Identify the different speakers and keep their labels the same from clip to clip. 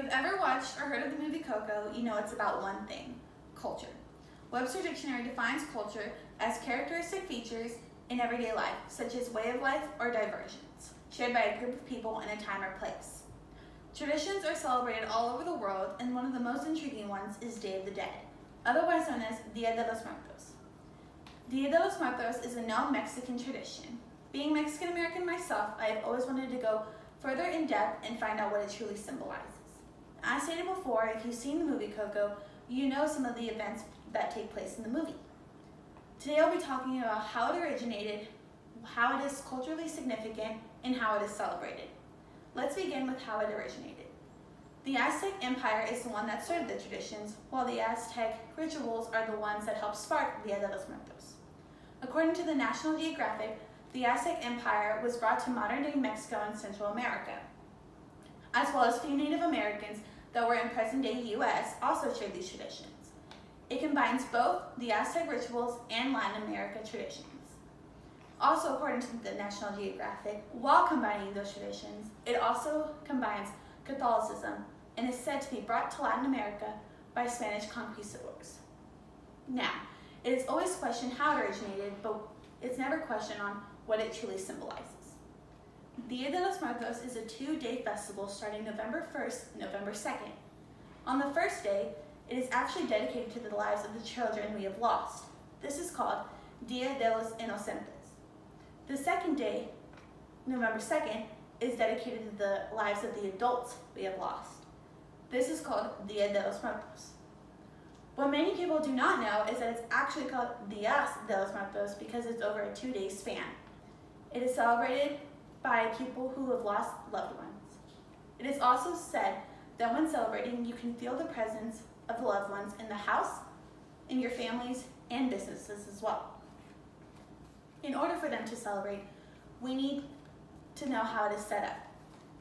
Speaker 1: you've ever watched or heard of the movie Coco, you know it's about one thing: culture. Webster Dictionary defines culture as characteristic features in everyday life, such as way of life or diversions, shared by a group of people in a time or place. Traditions are celebrated all over the world, and one of the most intriguing ones is Day of the Dead, otherwise known as Dia de los Muertos. Dia de los Muertos is a known Mexican tradition. Being Mexican American myself, I have always wanted to go further in depth and find out what it truly symbolizes. As stated before, if you've seen the movie Coco, you know some of the events that take place in the movie. Today I'll be talking about how it originated, how it is culturally significant, and how it is celebrated. Let's begin with how it originated. The Aztec Empire is the one that started the traditions, while the Aztec rituals are the ones that helped spark Dia de los Muertos. According to the National Geographic, the Aztec Empire was brought to modern-day Mexico and Central America, as well as few Native Americans that were in present-day U.S. also shared these traditions. It combines both the Aztec rituals and Latin America traditions. Also, according to the National Geographic, while combining those traditions, it also combines Catholicism and is said to be brought to Latin America by Spanish conquistadors. Now, it is always questioned how it originated, but it's never questioned on what it truly symbolizes. Dia de los Muertos is a 2-day festival starting November 1st and November 2nd. On the first day, it is actually dedicated to the lives of the children we have lost. This is called Dia de los Inocentes. The second day, November 2nd, is dedicated to the lives of the adults we have lost. This is called Dia de los Muertos. What many people do not know is that it's actually called Dia de los Muertos because it's over a 2-day span. It is celebrated by people who have lost loved ones. It is also said that when celebrating, you can feel the presence of the loved ones in the house, in your families, and businesses as well. In order for them to celebrate, we need to know how it is set up.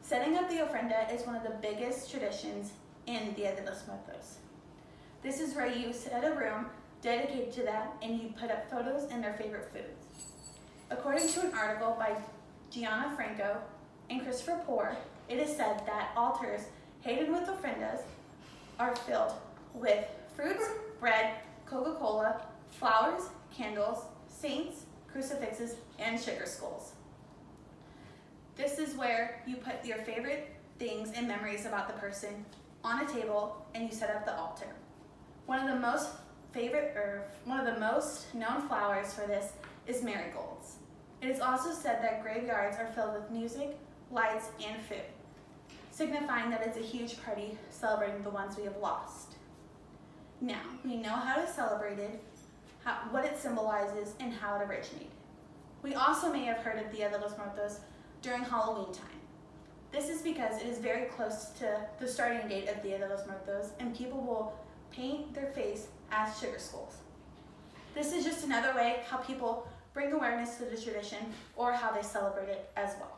Speaker 1: Setting up the ofrenda is one of the biggest traditions in Dia de los Muertos. This is where you set a room dedicated to that and you put up photos and their favorite foods. According to an article by Gianna Franco and Christopher Poor, it is said that altars laden with ofrendas are filled with fruits, bread, Coca-Cola, flowers, candles, saints, crucifixes, and sugar skulls. This is where you put your favorite things and memories about the person on a table and you set up the altar. One of the most known flowers for this is marigolds. It is also said that graveyards are filled with music, lights, and food, signifying that it's a huge party celebrating the ones we have lost. Now, we know how to celebrate it, what it symbolizes, and how it originated. We also may have heard of Dia de los Muertos during Halloween time. This is because it is very close to the starting date of Dia de los Muertos, and people will paint their face as sugar skulls. This is just another way how people bring awareness to the tradition or how they celebrate it as well.